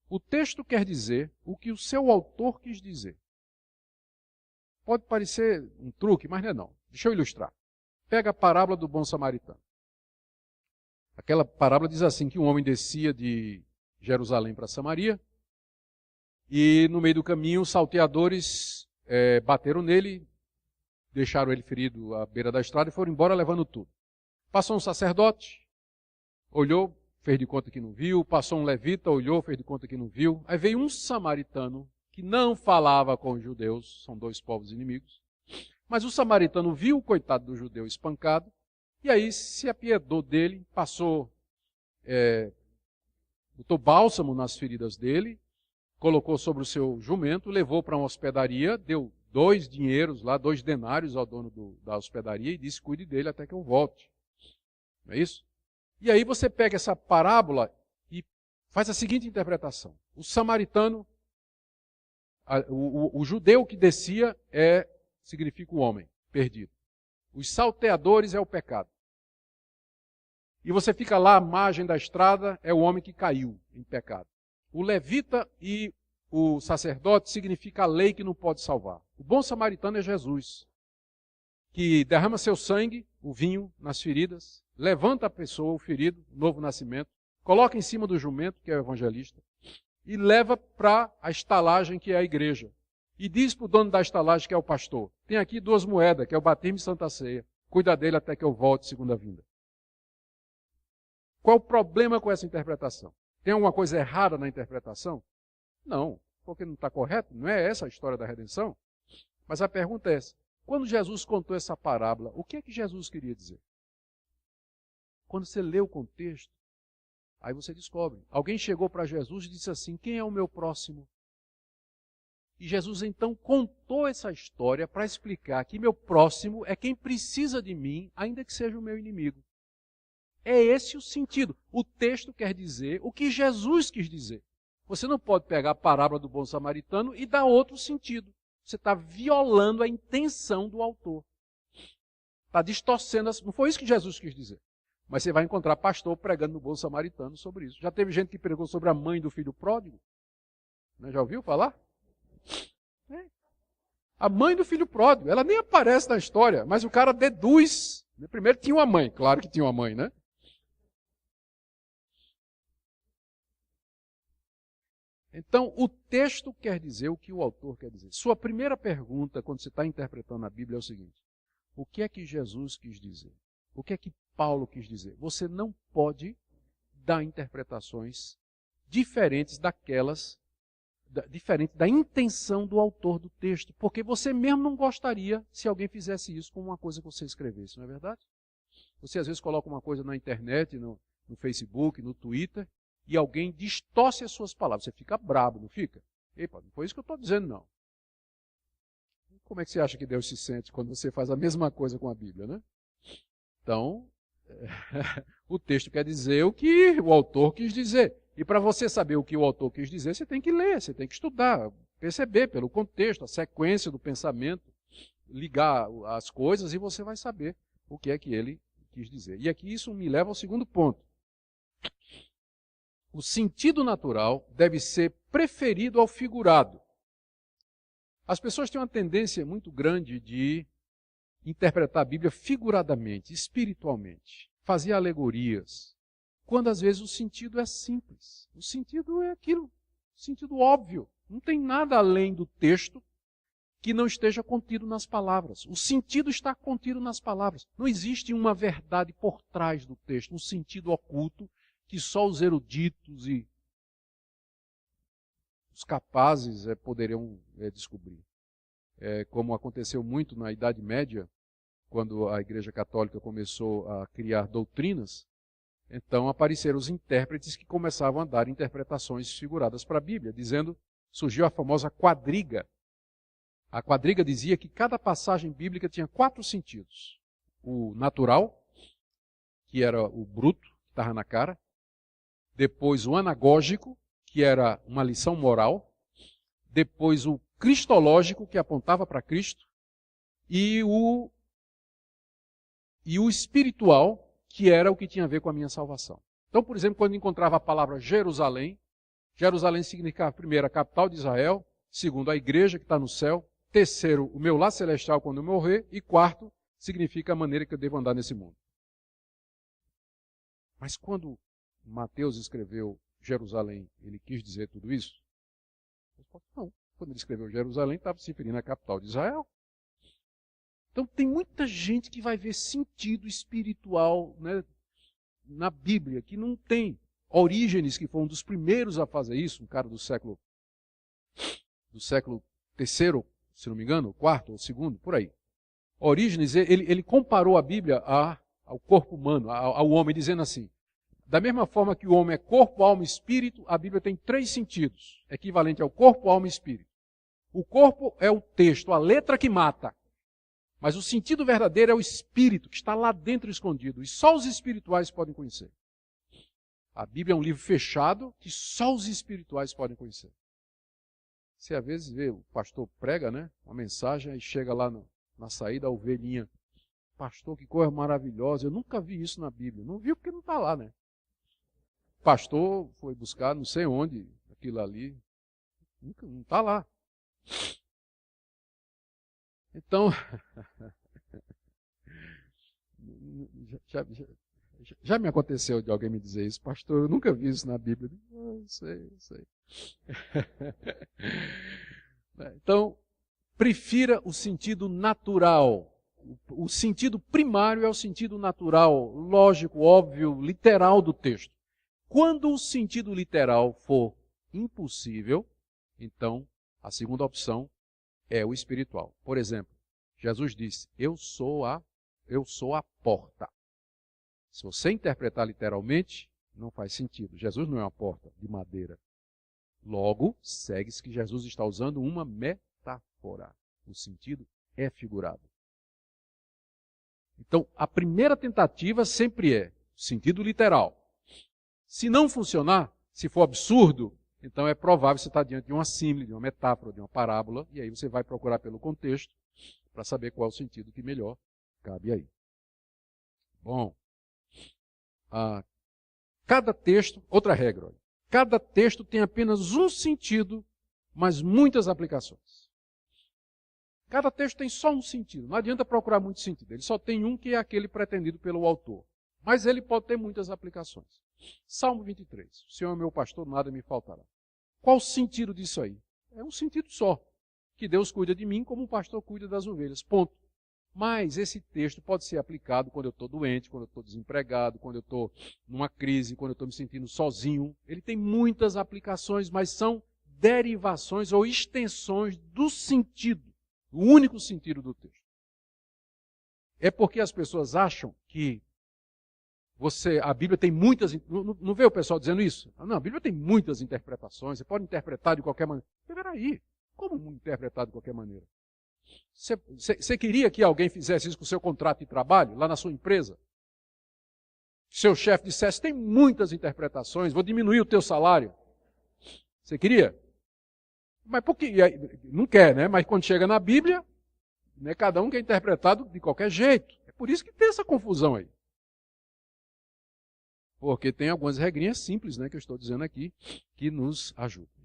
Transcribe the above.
O texto quer dizer o que o seu autor quis dizer. Pode parecer um truque, mas não é não. Deixa eu ilustrar. Pega a parábola do bom samaritano. Aquela parábola diz assim, que um homem descia de Jerusalém para Samaria, e no meio do caminho os salteadores bateram nele, deixaram ele ferido à beira da estrada e foram embora levando tudo. Passou um sacerdote, olhou, fez de conta que não viu. Passou um levita, olhou, fez de conta que não viu. Aí veio um samaritano que não falava com os judeus, são dois povos inimigos. Mas o samaritano viu o coitado do judeu espancado e aí se apiedou dele, botou bálsamo nas feridas dele, colocou sobre o seu jumento, levou para uma hospedaria, deu 2 dinheiros lá, 2 denários ao dono da hospedaria e disse, cuide dele até que eu volte. Não é isso? E aí você pega essa parábola e faz a seguinte interpretação. O samaritano, o judeu que descia significa o homem perdido. Os salteadores é o pecado. E você fica lá à margem da estrada, é o homem que caiu em pecado. O levita e o sacerdote significa a lei que não pode salvar. O bom samaritano é Jesus, que derrama seu sangue, o vinho, nas feridas, levanta a pessoa, o ferido, o novo nascimento, coloca em cima do jumento, que é o evangelista, e leva para a estalagem, que é a igreja. E diz para o dono da estalagem, que é o pastor, tem aqui 2 moedas, que é o batismo e Santa Ceia. Cuida dele até que eu volte, segunda vinda. Qual o problema com essa interpretação? Tem alguma coisa errada na interpretação? Não, porque não está correto, não é essa a história da redenção. Mas a pergunta é essa. Quando Jesus contou essa parábola, o que é que Jesus queria dizer? Quando você lê o contexto, aí você descobre. Alguém chegou para Jesus e disse assim, quem é o meu próximo? E Jesus então contou essa história para explicar que meu próximo é quem precisa de mim, ainda que seja o meu inimigo. É esse o sentido. O texto quer dizer o que Jesus quis dizer. Você não pode pegar a parábola do bom samaritano e dar outro sentido. Você está violando a intenção do autor. Está distorcendo. Não foi isso que Jesus quis dizer. Mas você vai encontrar pastor pregando no bom samaritano sobre isso. Já teve gente que pregou sobre a mãe do filho pródigo? Já ouviu falar? A mãe do filho pródigo. Ela nem aparece na história, mas o cara deduz. Primeiro tinha uma mãe. Claro que tinha uma mãe, né? Então, o texto quer dizer o que o autor quer dizer. Sua primeira pergunta, quando você está interpretando a Bíblia, é o seguinte. O que é que Jesus quis dizer? O que é que Paulo quis dizer? Você não pode dar interpretações diferentes diferente da intenção do autor do texto, porque você mesmo não gostaria se alguém fizesse isso com uma coisa que você escrevesse, não é verdade? Você às vezes coloca uma coisa na internet, no Facebook, no Twitter, e alguém distorce as suas palavras. Você fica brabo, não fica? Epa, não foi isso que eu estou dizendo, não. Como é que você acha que Deus se sente quando você faz a mesma coisa com a Bíblia, né? Então, o texto quer dizer o que o autor quis dizer. E para você saber o que o autor quis dizer, você tem que ler, você tem que estudar, perceber pelo contexto, a sequência do pensamento, ligar as coisas e você vai saber o que é que ele quis dizer. E aqui isso me leva ao segundo ponto. O sentido natural deve ser preferido ao figurado. As pessoas têm uma tendência muito grande de interpretar a Bíblia figuradamente, espiritualmente, fazer alegorias, quando às vezes o sentido é simples. O sentido é aquilo, o sentido óbvio. Não tem nada além do texto que não esteja contido nas palavras. O sentido está contido nas palavras. Não existe uma verdade por trás do texto, um sentido oculto que só os eruditos e os capazes poderiam descobrir. Como aconteceu muito na Idade Média, quando a Igreja Católica começou a criar doutrinas, então apareceram os intérpretes que começavam a dar interpretações figuradas para a Bíblia, surgiu a famosa quadriga. A quadriga dizia que cada passagem bíblica tinha 4 sentidos. O natural, que era o bruto, que estava na cara. Depois o anagógico, que era uma lição moral. Depois o cristológico, que apontava para Cristo. E o espiritual, que era o que tinha a ver com a minha salvação. Então, por exemplo, quando encontrava a palavra Jerusalém, Jerusalém significa, primeiro, a capital de Israel, segundo, a igreja que está no céu, terceiro, o meu lar celestial quando eu morrer, e quarto, significa a maneira que eu devo andar nesse mundo. Mas quando Mateus escreveu Jerusalém, ele quis dizer tudo isso? Não. Quando ele escreveu Jerusalém, estava se referindo à capital de Israel. Então tem muita gente que vai ver sentido espiritual, né, na Bíblia, que não tem. Orígenes, que foi um dos primeiros a fazer isso, um cara do século III, se não me engano, quarto ou segundo, por aí. Orígenes, ele comparou a Bíblia ao corpo humano, ao homem, dizendo assim: da mesma forma que o homem é corpo, alma e espírito, a Bíblia tem 3 sentidos, equivalente ao corpo, alma e espírito. O corpo é o texto, a letra que mata. Mas o sentido verdadeiro é o espírito, que está lá dentro escondido. E só os espirituais podem conhecer. A Bíblia é um livro fechado que só os espirituais podem conhecer. Você às vezes vê, o pastor prega, né, uma mensagem e chega lá na saída a ovelhinha. Pastor, que coisa maravilhosa. Eu nunca vi isso na Bíblia. Não viu porque não está lá, né? O pastor foi buscar não sei onde, aquilo ali. Não está lá. Então, já me aconteceu de alguém me dizer isso, pastor, eu nunca vi isso na Bíblia. Eu sei. Então, prefira o sentido natural. O sentido primário é o sentido natural, lógico, óbvio, literal do texto. Quando o sentido literal for impossível, então a segunda opção é o espiritual. Por exemplo, Jesus disse: eu sou a porta. Se você interpretar literalmente, não faz sentido. Jesus não é uma porta de madeira. Logo, segue-se que Jesus está usando uma metáfora. O sentido é figurado. Então, a primeira tentativa sempre é sentido literal. Se não funcionar, se for absurdo, então é provável que você está diante de uma símile, de uma metáfora, de uma parábola, e aí você vai procurar pelo contexto para saber qual é o sentido que melhor cabe aí. Bom, cada texto, outra regra, olha, cada texto tem apenas um sentido, mas muitas aplicações. Cada texto tem só um sentido, não adianta procurar muito sentido, ele só tem um que é aquele pretendido pelo autor, mas ele pode ter muitas aplicações. Salmo 23, o Senhor é meu pastor, nada me faltará. Qual o sentido disso aí? É um sentido só, que Deus cuida de mim como um pastor cuida das ovelhas, ponto. Mas esse texto pode ser aplicado quando eu estou doente, quando eu estou desempregado, quando eu estou numa crise, quando eu estou me sentindo sozinho. Ele tem muitas aplicações, mas são derivações ou extensões do sentido, o único sentido do texto. É porque as pessoas acham que a Bíblia tem muitas... Não vê o pessoal dizendo isso? Não, a Bíblia tem muitas interpretações, você pode interpretar de qualquer maneira. Peraí, como interpretar de qualquer maneira? Você queria que alguém fizesse isso com o seu contrato de trabalho, lá na sua empresa? Seu chefe dissesse, tem muitas interpretações, vou diminuir o teu salário. Você queria? Mas por que? Não quer, né? Mas quando chega na Bíblia, né, cada um quer interpretado de qualquer jeito. É por isso que tem essa confusão aí. Porque tem algumas regrinhas simples, né, que eu estou dizendo aqui, que nos ajudam.